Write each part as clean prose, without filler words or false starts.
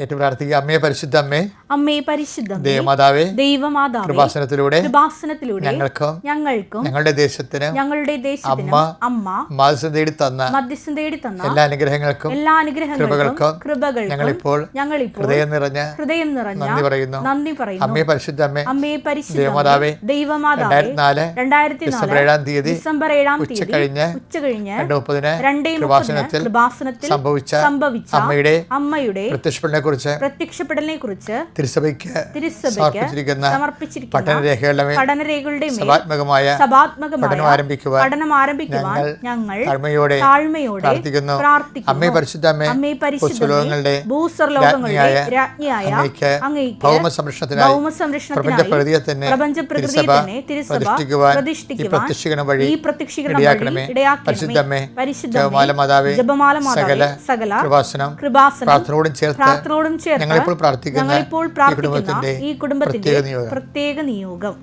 ഏറ്റവും പ്രാർത്ഥിക്കുക. അമ്മേ പരിശുദ്ധ അമ്മേ, അമ്മേ പരിശുദ്ധ ദൈവമാതാവേ, ദൈവമാതാവേ, കൃപാസനത്തിലൂടെ ഞങ്ങൾക്കും ഞങ്ങളുടെ ദേശത്തിനും അമ്മ മധ്യസ്ഥം തേടി തന്ന എല്ലാ അനുഗ്രഹങ്ങൾക്കും കൃപകൾക്കും ഞങ്ങളിപ്പോൾ ഹൃദയം നിറഞ്ഞ നന്ദി പറയുന്നു. അമ്മേ പരിശുദ്ധ അമ്മേ, ദൈവമാതാവേ, 2004 ഡിസംബർ 7 ഉച്ചകഴിഞ്ഞ് 2:30 കൃപാസനത്തിൽ സംഭവിച്ച അമ്മയുടെ പ്രത്യക്ഷപ്പെടലിനെ കുറിച്ച് തിരുസഭയ്ക്ക് സമർപ്പിച്ചിരിക്കുന്ന പഠനരേഖകളുടെ സഭാത്മകമായ പഠനം ആരംഭിക്കുവാൻ ഞങ്ങൾ താഴ്മയോടെ പ്രാർത്ഥിക്കുന്നു. അമ്മേ പരിശുദ്ധ അമ്മേ, ഭൂസ്വർലോകങ്ങളുടെ രാജ്ഞിയായ അങ്ങേയ്ക്ക് ഭൗമ സംരക്ഷണത്തിനായി പ്രപഞ്ചപ്രകൃതിയെ തന്നെ തിരുസഭ പ്രതിഷ്ഠിക്കുവാൻ ഈ പ്രത്യക്ഷീകരണം വഴി ഇടയാക്കണമേ. പരിശുദ്ധ അമ്മേ, ജപമാല മാതാവേ, സകല കൃപാസനം പ്രാർത്ഥനയോടും ചേർത്ത് ഞങ്ങളിപ്പോൾ പ്രാർത്ഥിക്കുന്ന ഈ കുടുംബത്തിന്റെ പ്രത്യേക നിയോഗം.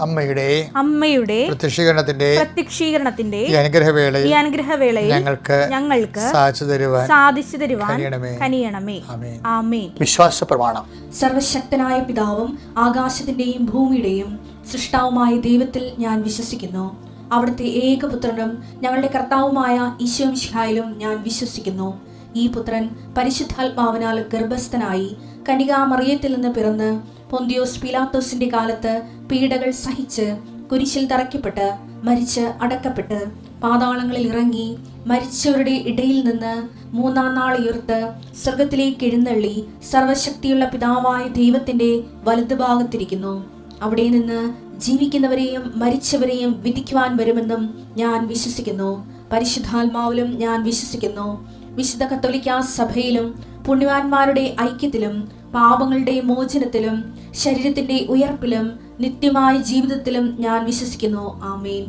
അമ്മയുടെ പ്രത്യക്ഷീകരണത്തിന്റെ ഈ അനുഗ്രഹവേളയിൽ ഞങ്ങൾക്ക് സാധിച്ചു തരുവാൻ കനിയണമേ. ആമേൻ. വിശ്വാസ പ്രമാണം. സർവശക്തനായ പിതാവും ആകാശത്തിന്റെയും ഭൂമിയുടെയും സൃഷ്ടാവുമായ ദൈവത്തിൽ ഞാൻ വിശ്വസിക്കുന്നു. അവിടുത്തെ ഏകപുത്രനും ഞങ്ങളുടെ കർത്താവുമായ ഈശോ മിശിഹായിലും ഞാൻ വിശ്വസിക്കുന്നു. ഈ പുത്രൻ പരിശുദ്ധാത്മാവിനാൽ ഗർഭസ്ഥനായി കന്യകാമറിയത്തിൽ നിന്ന് പിറന്ന് പൊന്തിയോസ് പീലാത്തോസിന്റെ കാലത്ത് പീഡകൾ സഹിച്ച് കുരിശിൽ തറയ്ക്കപ്പെട്ട് മരിച്ച് അടക്കപ്പെട്ട് പാതാളങ്ങളിൽ ഇറങ്ങി മരിച്ചവരുടെ ഇടയിൽ നിന്ന് 3-ാം നാൾ ഉയർത്ത് സ്വർഗത്തിലേക്ക് എഴുന്നള്ളി സർവശക്തിയുള്ള പിതാവായ ദൈവത്തിന്റെ വലതുഭാഗത്തിരിക്കുന്നു. അവിടെ നിന്ന് ജീവിക്കുന്നവരെയും മരിച്ചവരെയും വിധിക്കുവാൻ വരുമെന്നും ഞാൻ വിശ്വസിക്കുന്നു. പരിശുദ്ധാത്മാവിലും ഞാൻ വിശ്വസിക്കുന്നു. വിശുദ്ധ കത്തോലിക്കാ സഭയിലും പുണ്യവാന്മാരുടെ ഐക്യത്തിലും പാപങ്ങളുടെ മോചനത്തിലും ശരീരത്തിന്റെ ഉയർപ്പിലും നിത്യമായ ജീവിതത്തിലും ഞാൻ വിശ്വസിക്കുന്നു. ആമേൻ.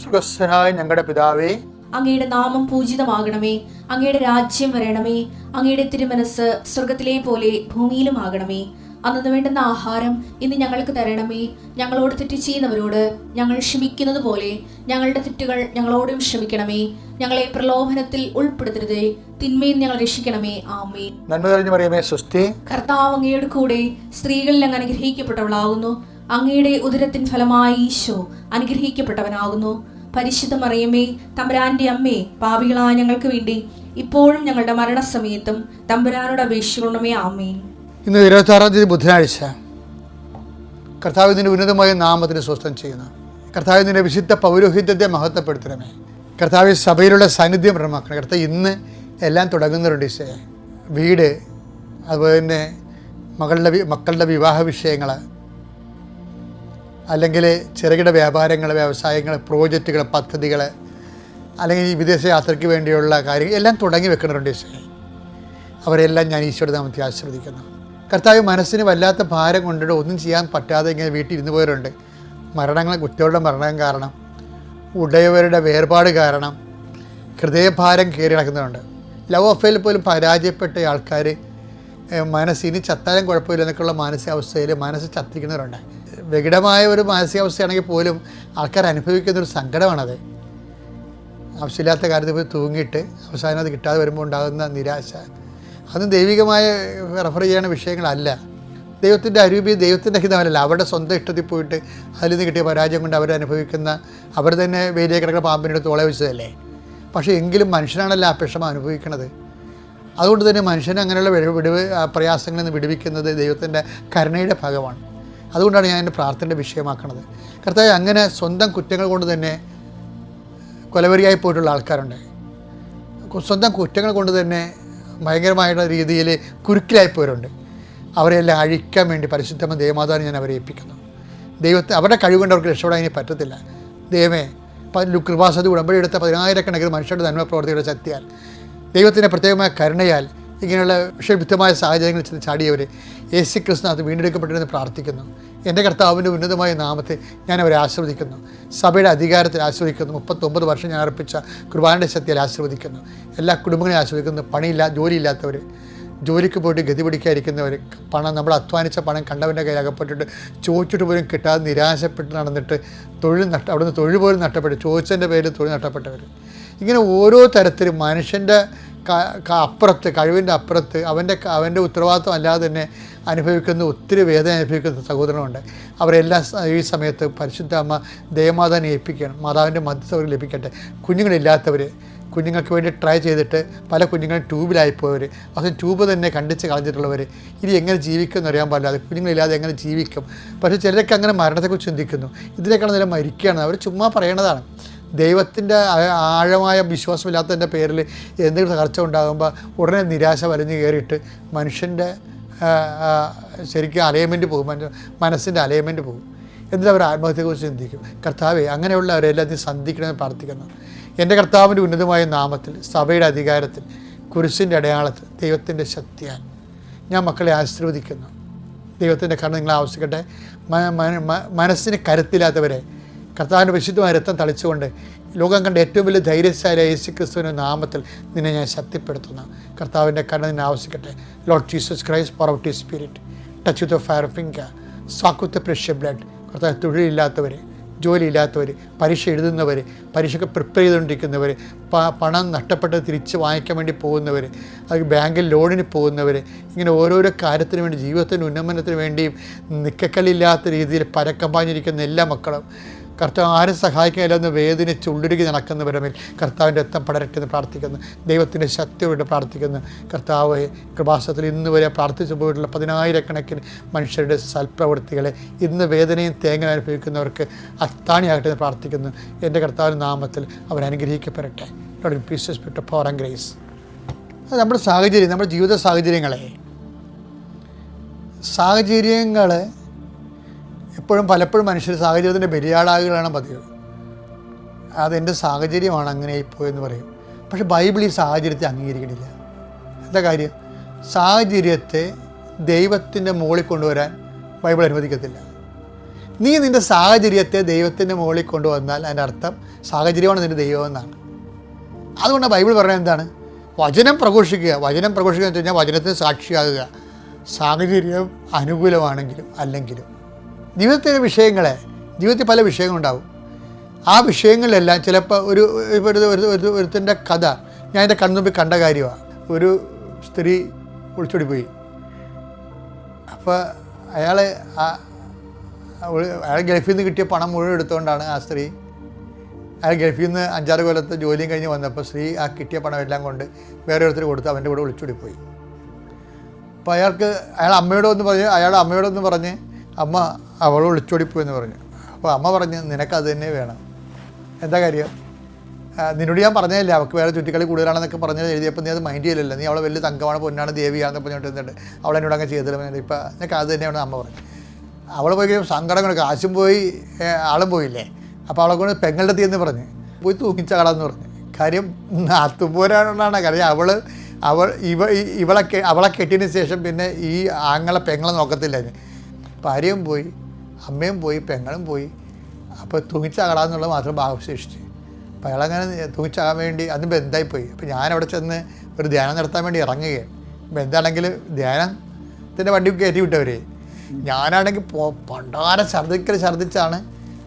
സ്വർഗ്ഗസ്ഥനായ ഞങ്ങളുടെ പിതാവേ, അങ്ങയുടെ നാമം പൂജിതമാകണമേ. അങ്ങയുടെ രാജ്യം വരണമേ. അങ്ങയുടെ തിരുമനസ് സ്വർഗത്തിലെ പോലെ ഭൂമിയിലും ആകണമേ. അന്നു വേണ്ടുന്ന ആഹാരം ഇന്ന് ഞങ്ങൾക്ക് തരണമേ. ഞങ്ങളോട് തെറ്റ് ചെയ്യുന്നവരോട് ഞങ്ങൾ ക്ഷമിക്കുന്നത് പോലെ ഞങ്ങളുടെ തെറ്റുകൾ ഞങ്ങളോടും ക്ഷമിക്കണമേ. ഞങ്ങളെ പ്രലോഭനത്തിൽ ഉൾപ്പെടുത്തരുതേ, തിന്മയിൽ ഞങ്ങൾ രക്ഷിക്കണമേ. ആമേൻ. നന്മ നിറഞ്ഞ മറിയമേ, സ്വസ്തി. കർത്താവ് അങ്ങയുടെ കൂടെ സ്ത്രീകളിൽ അങ്ങ് അനുഗ്രഹിക്കപ്പെട്ടവളാകുന്നു. അങ്ങയുടെ ഉദരത്തിൻ ഫലമായി ഈശോ അനുഗ്രഹിക്കപ്പെട്ടവനാകുന്നു. പരിശുദ്ധ മറിയമേ, തമ്പുരാന്റെ അമ്മേ, പാപികളായ ഞങ്ങൾക്ക് വേണ്ടി ഇപ്പോഴും ഞങ്ങളുടെ മരണസമയത്തും തമ്പുരാനോട് അപേക്ഷിക്കണമേ. ആമേൻ. ഇന്ന് 26-ാം തീയതി ബുധനാഴ്ച. കർത്താവിൻ്റെ ഉന്നതമായ നാമത്തിന് സ്വസ്ഥം ചെയ്യുന്നു. കർത്താവിൻ്റെ വിശുദ്ധ പൗരോഹിത്യത്തെ മഹത്വപ്പെടുത്തണമേ. കർത്താവ് സഭയിലുള്ള സാന്നിധ്യം പ്രമാക്കണം. കർത്താവ് ഇന്ന് എല്ലാം തുടങ്ങുന്നുണ്ട്. വീട്, അതുപോലെ തന്നെ മക്കളുടെ വിവാഹ വിഷയങ്ങൾ, അല്ലെങ്കിൽ ചെറുകിട വ്യാപാരങ്ങൾ, വ്യവസായങ്ങൾ, പ്രോജക്റ്റുകൾ, പദ്ധതികൾ, അല്ലെങ്കിൽ വിദേശ യാത്രയ്ക്ക് വേണ്ടിയുള്ള കാര്യങ്ങൾ എല്ലാം തുടങ്ങി വെക്കുന്നുണ്ട്. അവരെല്ലാം ഞാൻ ഈശോയുടെ നാമത്തിൽ ആശീർവദിക്കുന്നു. കർത്താവ് മനസ്സിന് വല്ലാത്ത ഭാരം കൊണ്ടിട്ട് ഒന്നും ചെയ്യാൻ പറ്റാതെ ഇങ്ങനെ വീട്ടിൽ ഇരുന്ന് പോയവരുണ്ട്. കുട്ടികളുടെ മരണം കാരണം, ഉടയവരുടെ വേർപാട് കാരണം ഹൃദയഭാരം കയറി നടക്കുന്നുണ്ട്. ലവ് അഫെയറിൽ പോലും പരാജയപ്പെട്ട ആൾക്കാർ മനസ്സിന് ചത്താലും കുഴപ്പമില്ല എന്നൊക്കെയുള്ള മാനസികാവസ്ഥയിൽ മനസ്സ് ചത്തിക്കുന്നവരുണ്ട്. വികടമായ ഒരു മാനസികാവസ്ഥയാണെങ്കിൽ പോലും ആൾക്കാർ അനുഭവിക്കുന്നൊരു സങ്കടമാണത്. ആവശ്യമില്ലാത്ത കാര്യത്തിൽ പോയി തൂങ്ങിയിട്ട് അവസാനം അത് കിട്ടാതെ വരുമ്പോൾ ഉണ്ടാകുന്ന നിരാശ, അതും ദൈവികമായ റെഫർ ചെയ്യുന്ന വിഷയങ്ങളല്ല. ദൈവത്തിൻ്റെ അരൂപി, ദൈവത്തിൻ്റെ ഹിതമല്ല. അവരുടെ സ്വന്തം ഇഷ്ടത്തിൽ പോയിട്ട് അതിൽ നിന്ന് കിട്ടിയ പരാജയം കൊണ്ട് അവരനുഭവിക്കുന്ന, അവർ തന്നെ വേലിയെ കിടക്കുന്ന പാമ്പിനെടുത്ത് ഓളെ വെച്ചതല്ലേ. പക്ഷേ എങ്കിലും മനുഷ്യനാണല്ലോ ആ വിഷമം അനുഭവിക്കുന്നത്. അതുകൊണ്ട് തന്നെ മനുഷ്യനെ അങ്ങനെയുള്ള പ്രയാസങ്ങളിൽ നിന്ന് വിടുവിക്കുന്നത് ദൈവത്തിൻ്റെ കരുണയുടെ ഭാഗമാണ്. അതുകൊണ്ടാണ് ഞാൻ എൻ്റെ പ്രാർത്ഥനയുടെ വിഷയമാക്കുന്നത്. കർത്താവേ, അങ്ങനെ സ്വന്തം കുറ്റങ്ങൾ കൊണ്ട് തന്നെ കൊലവെറിയായി പോയിട്ടുള്ള ആൾക്കാരുണ്ട്. സ്വന്തം കുറ്റങ്ങൾ കൊണ്ട് തന്നെ ഭയങ്കരമായിട്ടുള്ള രീതിയിൽ കുരുക്കിലായിപ്പോയവരുണ്ട്. അവരെല്ലാം അഴിക്കാൻ വേണ്ടി പരിശുദ്ധമായ ദേവമാതാവിനെ ഞാൻ അവരെ ഏൽപ്പിക്കുന്നു. ദൈവത്തെ അവരുടെ കഴിവ് കൊണ്ട് അവർക്ക് രക്ഷപ്പെടാൻ ഇനി പറ്റത്തില്ല. ദൈവമേ, കൃപാസതി ഉടമ്പടി എടുത്ത 10,000-കണക്കിന് മനുഷ്യരുടെ നന്മ പ്രവർത്തികളുടെ ശക്തിയാൽ, ദൈവത്തിൻ്റെ പ്രത്യേകമായ കരുണയാൽ ഇങ്ങനെയുള്ള വിഷവിധമായ സാഹചര്യങ്ങളിൽ ചെന്ന് ചാടിയവർ യേശു ക്രിസ്തുവിനകത്ത് വീണ്ടെടുക്കപ്പെട്ടിരുന്ന് പ്രാർത്ഥിക്കുന്നു. എൻ്റെ കർത്താവിൻ്റെ ഉന്നതമായ നാമത്തെ ഞാൻ അവരെ ആശീർവദിക്കുന്നു. സഭയുടെ അധികാരത്തിൽ ആശീർവദിക്കുന്നു. 39 വർഷം ഞാൻ അർപ്പിച്ച കുർബാനയുടെ ശക്തിയിൽ ആശീർവദിക്കുന്നു. എല്ലാ കുടുംബങ്ങളെയും ആശീർവദിക്കുന്നു. ജോലിയില്ലാത്തവർ, ജോലിക്ക് പോയിട്ട് ഗതി പിടിക്കാതിരിക്കുന്നവർ, നമ്മൾ അധ്വാനിച്ച പണം കണ്ടവൻ്റെ കയ്യിൽ അകപ്പെട്ടിട്ട് ചോദിച്ചിട്ട് പോലും കിട്ടാതെ നിരാശപ്പെട്ട് നടന്നിട്ട് അവിടുന്ന് തൊഴിൽ പോലും നഷ്ടപ്പെട്ടു, ചോദിച്ചതിൻ്റെ പേരിൽ തൊഴിൽ നഷ്ടപ്പെട്ടവർ, ഇങ്ങനെ ഓരോ തരത്തിലും മനുഷ്യൻ്റെ അപ്പുറത്ത്, കഴിവിൻ്റെ അപ്പുറത്ത് അവൻ്റെ ഉത്തരവാദിത്വം അല്ലാതെ തന്നെ അനുഭവിക്കുന്ന ഒത്തിരി വേദന അനുഭവിക്കുന്ന സഹോദരനുണ്ട്. അവരെല്ലാം ഈ സമയത്ത് പരിശുദ്ധ അമ്മ ദേവമാതാവിനെ ഏൽപ്പിക്കണം. മാതാവിൻ്റെ മധ്യസ്ഥ ലഭിക്കട്ടെ. കുഞ്ഞുങ്ങൾക്ക് വേണ്ടി ട്രൈ ചെയ്തിട്ട് പല കുഞ്ഞുങ്ങളും ട്യൂബിലായിപ്പോയവർ, അത് ട്യൂബ് തന്നെ കണ്ടിച്ച് കളഞ്ഞിട്ടുള്ളവർ, ഇനി എങ്ങനെ ജീവിക്കുമെന്ന് അറിയാൻ പാടില്ലാതെ കുഞ്ഞുങ്ങളില്ലാതെ എങ്ങനെ ജീവിക്കും. പക്ഷേ ചിലരൊക്കെ അങ്ങനെ മരണത്തെക്കുറിച്ച് ചിന്തിക്കുന്നു. ഇതിനേക്കാൾ നേരം മരിക്കുകയാണ്. അവർ ചുമ്മാ പറയണതാണ്. ദൈവത്തിൻ്റെ ആഴമായ വിശ്വാസമില്ലാത്തതിൻ്റെ പേരിൽ എന്തെങ്കിലും തകർച്ച ഉണ്ടാകുമ്പോൾ ഉടനെ നിരാശ വലിഞ്ഞു കയറിയിട്ട് മനുഷ്യൻ്റെ ശരിക്കും അലൈൻമെൻറ്റ് പോകും, മനസ്സിൻ്റെ അലൈൻമെൻറ്റ് പോകും. എന്നിട്ട് അവർ ആത്മഹത്യയെക്കുറിച്ച് ചിന്തിക്കും. കർത്താവെ, അങ്ങനെയുള്ളവരെല്ലാം നീ സന്ധിക്കണമെന്ന് പ്രാർത്ഥിക്കുന്നു. എൻ്റെ കർത്താവിൻ്റെ ഉന്നതമായ നാമത്തിൽ, സഭയുടെ അധികാരത്തിൽ, കുരിശിൻ്റെ അടയാളത്തിൽ, ദൈവത്തിൻ്റെ ശക്തിയാൽ ഞാൻ മക്കളെ ആശീർവദിക്കുന്നു. ദൈവത്തിൻ്റെ കരുണ നിങ്ങളെ ആവശ്യിക്കട്ടെ. മനസ്സിന് കരുത്തില്ലാത്തവരെ കർത്താവിൻ്റെ വിശുദ്ധമായ രക്തം തളിച്ചുകൊണ്ട് ലോകം കണ്ട ഏറ്റവും വലിയ ധൈര്യശാലിയായ യേശു ക്രിസ്തുവിൻ്റെ നാമത്തിൽ നിന്നെ ഞാൻ ശക്തിപ്പെടുത്തുന്നു. കർത്താവിൻ്റെ കരുണ നിന്നെ ആവശ്യിക്കട്ടെ. Lord Jesus Christ, power of the spirit, touch with the fire finger, suck with the precious blood. കർത്താവ്, തൊഴിലില്ലാത്തവർ, ജോലിയില്ലാത്തവർ, പരീക്ഷ എഴുതുന്നവർ, പരീക്ഷയ്ക്ക് പ്രിപ്പയർ ചെയ്തുകൊണ്ടിരിക്കുന്നവർ, പണം നഷ്ടപ്പെട്ട് തിരിച്ച് വാങ്ങിക്കാൻ വേണ്ടി പോകുന്നവർ, അത് ബാങ്കിൽ ലോണിന് പോകുന്നവർ, ഇങ്ങനെ ഓരോരോ കാര്യത്തിന് വേണ്ടി, ജീവിതത്തിൻ്റെ ഉന്നമനത്തിന് വേണ്ടിയും നിക്കക്കല്ലില്ലാത്ത രീതിയിൽ പരക്കം പാഞ്ഞിരിക്കുന്ന എല്ലാ മക്കളും, കർത്താവ് ആരും സഹായിക്കാനില്ലെന്ന് വേദനിച്ച് ഉള്ളുരുകി നടക്കുന്നവരമേൽ കർത്താവിൻ്റെ രക്തം പടരട്ടെ എന്ന് പ്രാർത്ഥിക്കുന്നു. ദൈവത്തിൻ്റെ ശക്തിയോട് പ്രാർത്ഥിക്കുന്നു. കർത്താവ്, കൃപാസനത്തിൽ ഇന്ന് വരെ പ്രാർത്ഥിച്ചു പോയിട്ടുള്ള 10,000-കണക്കിന് മനുഷ്യരുടെ സൽപ്രവൃത്തികളെ ഇന്ന് വേദനയും തേങ്ങ അനുഭവിക്കുന്നവർക്ക് അത്താണിയാകട്ടെ എന്ന് പ്രാർത്ഥിക്കുന്നു. എൻ്റെ കർത്താവിൻ്റെ നാമത്തിൽ അവരനുഗ്രഹിക്കപ്പെടട്ടെ. Lord peace spirit of power and grace. അത് നമ്മുടെ സാഹചര്യം, നമ്മുടെ ജീവിത സാഹചര്യങ്ങൾ എപ്പോഴും പലപ്പോഴും മനുഷ്യർ സാഹചര്യത്തിൻ്റെ ബലിയാടാകുകയാണ് പതിവ്. അതെൻ്റെ സാഹചര്യമാണ് അങ്ങനെ പോയെന്ന് പറയും. പക്ഷെ ബൈബിൾ ഈ സാഹചര്യത്തെ അംഗീകരിക്കണില്ല. എന്താ കാര്യം? സാഹചര്യത്തെ ദൈവത്തിൻ്റെ മുകളിൽ കൊണ്ടുവരാൻ ബൈബിൾ അനുവദിക്കത്തില്ല. നീ നിൻ്റെ സാഹചര്യത്തെ ദൈവത്തിൻ്റെ മുകളിൽ കൊണ്ടുവന്നാൽ അതിൻ്റെ അർത്ഥം സാഹചര്യമാണ് നിൻ്റെ ദൈവമെന്നാണ്. അതുകൊണ്ട് ബൈബിൾ പറയുന്നത് എന്താണ്? വചനം പ്രഘോഷിക്കുക. വചനം പ്രഘോഷിക്കുക എന്ന് വെച്ച് കഴിഞ്ഞാൽ വചനത്തിന് സാക്ഷിയാകുക. സാഹചര്യം അനുകൂലമാണെങ്കിലും അല്ലെങ്കിലും ജീവിതത്തിൽ പല വിഷയങ്ങളുണ്ടാവും. ആ വിഷയങ്ങളിലെല്ലാം ചിലപ്പോൾ ഒരുത്തിൻ്റെ കഥ ഞാൻ എൻ്റെ കൺമുമ്പിൽ കണ്ട കാര്യമാണ്. ഒരു സ്ത്രീ ഒളിച്ചോടി പോയി. അപ്പോൾ അയാൾ ഗൾഫിൽ നിന്ന് കിട്ടിയ പണം മുഴുവൻ എടുത്തുകൊണ്ടാണ് അയാൾ ഗൾഫിൽ നിന്ന് 5-6 കൊല്ലത്തെ ജോലിയും കഴിഞ്ഞ് വന്നപ്പോൾ സ്ത്രീ ആ കിട്ടിയ പണം എല്ലാം കൊണ്ട് വേറെ ഒരുത്തർ കൊടുത്ത് അവൻ്റെ കൂടെ ഒളിച്ചോടി പോയി. അപ്പോൾ അയാളുടെ അമ്മയോടൊന്ന് പറഞ്ഞ് അമ്മ അവൾ ഒളിച്ചോടിപ്പോയെന്ന് പറഞ്ഞു. അപ്പോൾ അമ്മ പറഞ്ഞ് നിനക്കത് തന്നെ വേണം. എന്താ കാര്യം? നിന്നോട് ഞാൻ പറഞ്ഞതല്ലേ അവൾക്ക് വേറെ ചുറ്റിക്കളി കൂടുതലാണെന്നൊക്കെ പറഞ്ഞത് എഴുതിയപ്പോൾ നീ അത് മൈൻഡ് ചെയ്യില്ലല്ലോ. നീ അവളെ വലിയ തങ്കമാണ്, പൊന്നാണ്, ദേവിയാണെന്ന് പറഞ്ഞിട്ട് അവൾ എന്നോട് അങ്ങ് ചെയ്തില്ല. ഇപ്പം നിനക്ക് അത് തന്നെയാണ് അമ്മ പറഞ്ഞു. അവൾ പോയി കഴിയുമ്പോൾ സങ്കടങ്ങൾ, കാശും പോയി ആളും പോയില്ലേ. അപ്പോൾ അവളെ കൊണ്ട് പെങ്ങളുടെ തീയെന്ന് പറഞ്ഞ് പോയി തൂക്കിച്ചകളാന്ന് പറഞ്ഞു. കാര്യം നാത്തുപോരാണെന്നാണ് കാര്യം. അവളെ കെട്ടിയതിന് ശേഷം പിന്നെ ഈ പെങ്ങളെ നോക്കത്തില്ല. ഭാര്യയും പോയി, അമ്മയും പോയി, പെങ്ങളും പോയി. അപ്പോൾ തൂങ്ങിച്ചാകടാന്നുള്ളത് മാത്രം അവശേഷിച്ചു. അപ്പോൾ അയാളങ്ങനെ തൂങ്ങിച്ചാകാൻ വേണ്ടി അന്ന് ബന്ധായിപ്പോയി. അപ്പോൾ ഞാനവിടെ ചെന്ന് ഒരു ധ്യാനം നടത്താൻ വേണ്ടി ഇറങ്ങുകയാണ്. ബന്ധാണെങ്കിൽ ധ്യാനത്തിൻ്റെ വണ്ടി കയറ്റി വിട്ടവരെ. ഞാനാണെങ്കിൽ പണ്ടാരം ഛർദ്ദിച്ചാണ്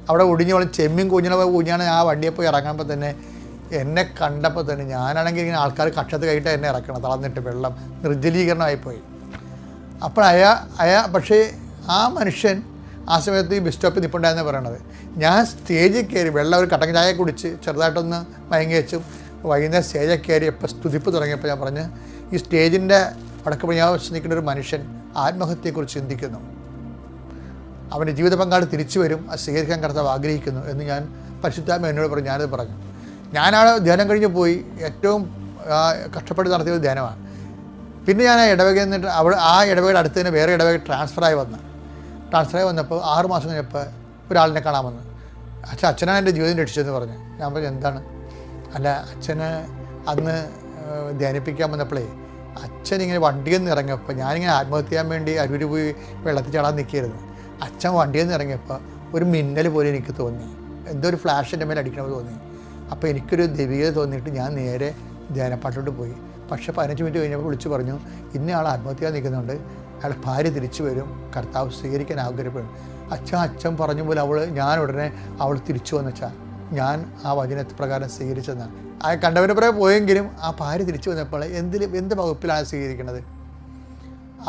അവിടെ ഒടിഞ്ഞോളം ചെമ്മീൻ കുഞ്ഞാണ് ആ വണ്ടിയെ പോയി ഇറങ്ങുമ്പോൾ തന്നെ എന്നെ കണ്ടപ്പോൾ തന്നെ ഞാനാണെങ്കിൽ ഇങ്ങനെ ആൾക്കാർ കക്ഷത്ത് കഴിഞ്ഞിട്ട് എന്നെ ഇറക്കണം, തളർന്നിട്ട് വെള്ളം നിർജ്ജലീകരണമായിപ്പോയി. അപ്പോൾ പക്ഷേ ആ മനുഷ്യൻ ആ സമയത്ത് ഈ ബസ് സ്റ്റോപ്പിൽ നിൽപ്പുണ്ടായെന്ന് പറയണത്. ഞാൻ സ്റ്റേജിൽ കയറി ഒരു കട്ടൻ ചായ കുടിച്ച് ചെറുതായിട്ടൊന്ന് മയങ്ങി വെച്ചും വൈകുന്നേരം സ്റ്റേജിൽ കയറിയപ്പോൾ സ്തുതിപ്പ് തുടങ്ങിയപ്പോൾ ഞാൻ പറഞ്ഞ് ഈ സ്റ്റേജിൻ്റെ വടക്ക് പടിഞ്ഞാറ് നിൽക്കുന്ന ഒരു മനുഷ്യൻ ആത്മഹത്യയെക്കുറിച്ച് ചിന്തിക്കുന്നു, അവൻ്റെ ജീവിത പങ്കാളി തിരിച്ചു വരും, അത് സ്വീകരിക്കാൻ കർത്താവ് ആഗ്രഹിക്കുന്നു എന്ന് ഞാൻ പരിശുദ്ധാത്മ എന്നോട് പറഞ്ഞു. ഞാനത് പറഞ്ഞു. ഞാനാണ് ധ്യാനം കഴിഞ്ഞ് പോയി. ഏറ്റവും കഷ്ടപ്പെട്ട് നടത്തിയത് ധ്യാനമാണ്. പിന്നെ ഞാൻ ആ ഇടവകയിൽ നിന്നിട്ട് ആ ഇടവകയുടെ അടുത്ത് തന്നെ വേറെ ഇടവക ട്രാൻസ്ഫറായി വന്നപ്പോൾ 6 മാസം കഴിഞ്ഞപ്പോൾ ഒരാളിനെ കാണാൻ വന്നു. അച്ഛനാണ് എൻ്റെ ജീവിതം രക്ഷിച്ചതെന്ന് പറഞ്ഞു. ഞാൻ പറഞ്ഞു എന്താണ്? അല്ല, അച്ഛന് അന്ന് ധ്യാനിപ്പിക്കാൻ വന്നപ്പോഴേ അച്ഛൻ ഇങ്ങനെ വണ്ടിയിൽ നിന്ന് ഇറങ്ങിയപ്പോൾ ഞാനിങ്ങനെ ആത്മഹത്യ ചെയ്യാൻ വേണ്ടി അരൂര് പോയി വെള്ളത്തിൽ ചാടാൻ നിൽക്കുകയായിരുന്നു. അച്ഛൻ വണ്ടിയിൽ നിന്ന് ഇറങ്ങിയപ്പോൾ ഒരു മിന്നൽ പോലെ എനിക്ക് തോന്നി, എന്തോ ഒരു ഫ്ലാഷ് എൻ്റെ മേലെ അടിക്കണമെന്ന് തോന്നി. അപ്പോൾ എനിക്കൊരു ദൈവികത തോന്നിയിട്ട് ഞാൻ നേരെ ധ്യാനപ്പാട്ടിലോട്ട് പോയി. പക്ഷേ 15 മിനിറ്റ് കഴിഞ്ഞപ്പോൾ വിളിച്ച് പറഞ്ഞു, ഇന്ന ആൾ ആത്മഹത്യ ചെയ്യാൻ നിൽക്കുന്നുണ്ട്, അയാളുടെ ഭാര്യ തിരിച്ചു വരും, കർത്താവ് സ്വീകരിക്കാൻ ആഗ്രഹപ്പെടും. അച്ഛൻ പറഞ്ഞ പോലെ ഞാൻ ഉടനെ അവൾ തിരിച്ചു വന്നുവെച്ചാൽ ഞാൻ ആ വചനപ്രകാരം സ്വീകരിച്ചെന്നാണ്. ആ കണ്ടവൻ്റെ പുറകെ പോയെങ്കിലും ആ ഭാര്യ തിരിച്ചു വന്നപ്പോൾ എന്ത് വകുപ്പിലാണ് സ്വീകരിക്കുന്നത്?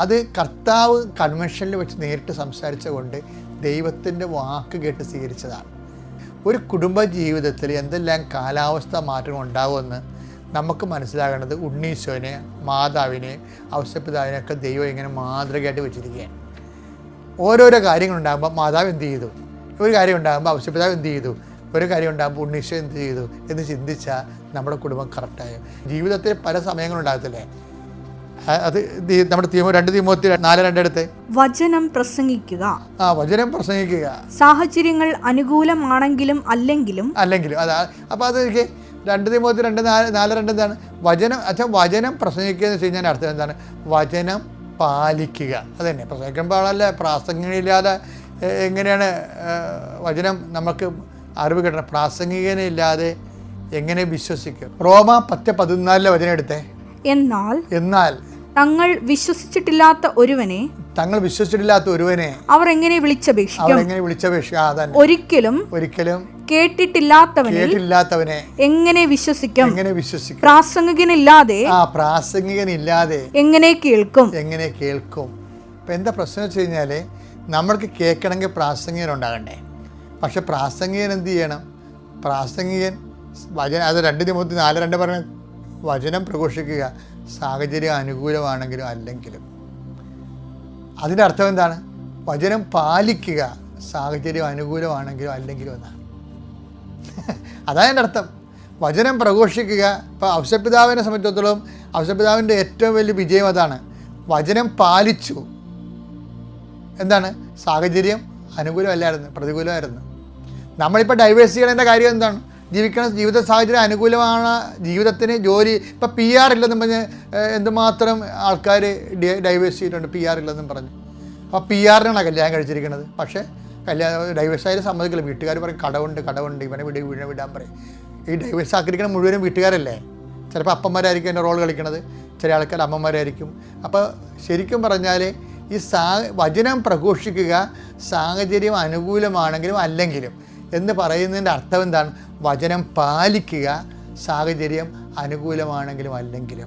അത് കർത്താവ് കൺവെൻഷനിൽ വെച്ച് നേരിട്ട് സംസാരിച്ച കൊണ്ട് ദൈവത്തിൻ്റെ വാക്ക് കേട്ട് സ്വീകരിച്ചതാണ്. ഒരു കുടുംബ ജീവിതത്തിൽ എന്തെല്ലാം കാലാവസ്ഥ മാറ്റങ്ങൾ ഉണ്ടാകുമെന്ന് നമുക്ക് മനസ്സിലാകേണ്ടത് ഉണ്ണീശോനെ, മാതാവിനെ, ഔസേപ്പിതാവിനെയൊക്കെ ദൈവം ഇങ്ങനെ മാതൃകയായിട്ട് വെച്ചിരിക്കുകയാണ്. ഓരോരോ കാര്യങ്ങളുണ്ടാകുമ്പോൾ മാതാവ് എന്ത് ചെയ്തു, ഒരു കാര്യം ഉണ്ടാകുമ്പോൾ ഔസേപ്പിതാവ് എന്ത് ചെയ്തു, ഒരു കാര്യം ഉണ്ടാകുമ്പോൾ ഉണ്ണീശോ എന്ത് ചെയ്തു എന്ന് ചിന്തിച്ചാൽ നമ്മുടെ കുടുംബം കറക്റ്റായും. ജീവിതത്തിൽ പല സമയങ്ങളുണ്ടാകത്തില്ലേ? അത് നമ്മുടെ 2 തീമോത്തി 4:2 എടുത്ത് വചനം പ്രസംഗിക്കുക. വചനം പ്രസംഗിക്കുക. സാഹചര്യങ്ങൾ അനുകൂലമാണെങ്കിലും അല്ലെങ്കിലും അതാ. അപ്പോൾ അത് 2 തീമോത്തി 4:2 എന്താണ്? വചനം പ്രസംഗിക്കുക എന്ന് വെച്ച് കഴിഞ്ഞാൽ അർത്ഥം എന്താണ്? വചനം പാലിക്കുക. അതന്നെ പ്രസംഗിക്കുമ്പോൾ ആളല്ലേ, പ്രാസംഗികയില്ലാതെ എങ്ങനെയാണ് വചനം നമുക്ക് അറിവ് കിട്ടണം? പ്രാസംഗികനില്ലാതെ എങ്ങനെ വിശ്വസിക്കും? റോമ 10:14 വചനം എടുത്തേ. എന്നാൽ തങ്ങൾ വിശ്വസിച്ചിട്ടില്ലാത്ത ഒരുവനെ അവർ എങ്ങനെ വിളിച്ചപേക്ഷിക്കും? ഒരിക്കലും കേട്ടിട്ടില്ലാത്തവനെ എങ്ങനെ വിശ്വസിക്കും? പ്രാസംഗികനില്ലാതെ എങ്ങനെ കേൾക്കും? ഇപ്പം എന്താ പ്രശ്നം വെച്ച് കഴിഞ്ഞാൽ നമ്മൾക്ക് കേൾക്കണമെങ്കിൽ പ്രാസംഗികൻ ഉണ്ടാകണ്ടേ. പക്ഷെ പ്രാസംഗികൻ എന്ത് ചെയ്യണം? പ്രാസംഗികൻ അത് 2 തീമോത്തി 4:2 പറഞ്ഞ വചനം പ്രഘോഷിക്കുക, സാഹചര്യം അനുകൂലമാണെങ്കിലും അല്ലെങ്കിലും. അതിൻ്റെ അർത്ഥം എന്താണ്? വചനം പാലിക്കുക, സാഹചര്യം അനുകൂലമാണെങ്കിലും അല്ലെങ്കിലും എന്നാണ്. അതാണ് എൻ്റെ അർത്ഥം. വചനം പ്രഘോഷിക്കുക. ഇപ്പോൾ ഔസേപ്പിതാവിനെ സംബന്ധിച്ചിടത്തോളം ഔസേപ്പിതാവിൻ്റെ ഏറ്റവും വലിയ വിജയം അതാണ്. വചനം പാലിച്ചു. എന്താണ്? സാഹചര്യം അനുകൂലമല്ലായിരുന്നു, പ്രതികൂലമായിരുന്നു. നമ്മളിപ്പോൾ ഡൈവേഴ്സ് ചെയ്യണതിൻ്റെ കാര്യം എന്താണ്? ജീവിക്കുന്ന ജീവിത സാഹചര്യം അനുകൂലമാണ്, ജീവിതത്തിന് ജോലി. ഇപ്പോൾ PR ഇല്ലെന്നും പറഞ്ഞ് എന്തുമാത്രം ആൾക്കാർ ഡൈവേഴ്സ് ചെയ്തിട്ടുണ്ട്, PR ഇല്ലെന്നും പറഞ്ഞു. അപ്പോൾ PR-നാണ് കല്യാണം കഴിച്ചിരിക്കുന്നത്. പക്ഷേ ഡൈവേഴ്സ് ആയാലും സമ്മതിക്കില്ല. വീട്ടുകാർ പറയും കടവുണ്ട് ഇവനെ വിടാൻ പറയും. ഈ ഡൈവേഴ്സ് ആക്കിയിരിക്കണം മുഴുവനും വീട്ടുകാരല്ലേ. ചിലപ്പോൾ അപ്പന്മാരായിരിക്കും എൻ്റെ റോൾ കളിക്കുന്നത്, ചില ആൾക്കാർ അമ്മമാരായിരിക്കും. അപ്പോൾ ശരിക്കും പറഞ്ഞാൽ ഈ വചനം പ്രഘോഷിക്കുക, സാഹചര്യം അനുകൂലമാണെങ്കിലും അല്ലെങ്കിലും എന്ന് പറയുന്നതിൻ്റെ അർത്ഥം എന്താണ്? വചനം പാലിക്കുക, സാഹചര്യം അനുകൂലമാണെങ്കിലും അല്ലെങ്കിലും.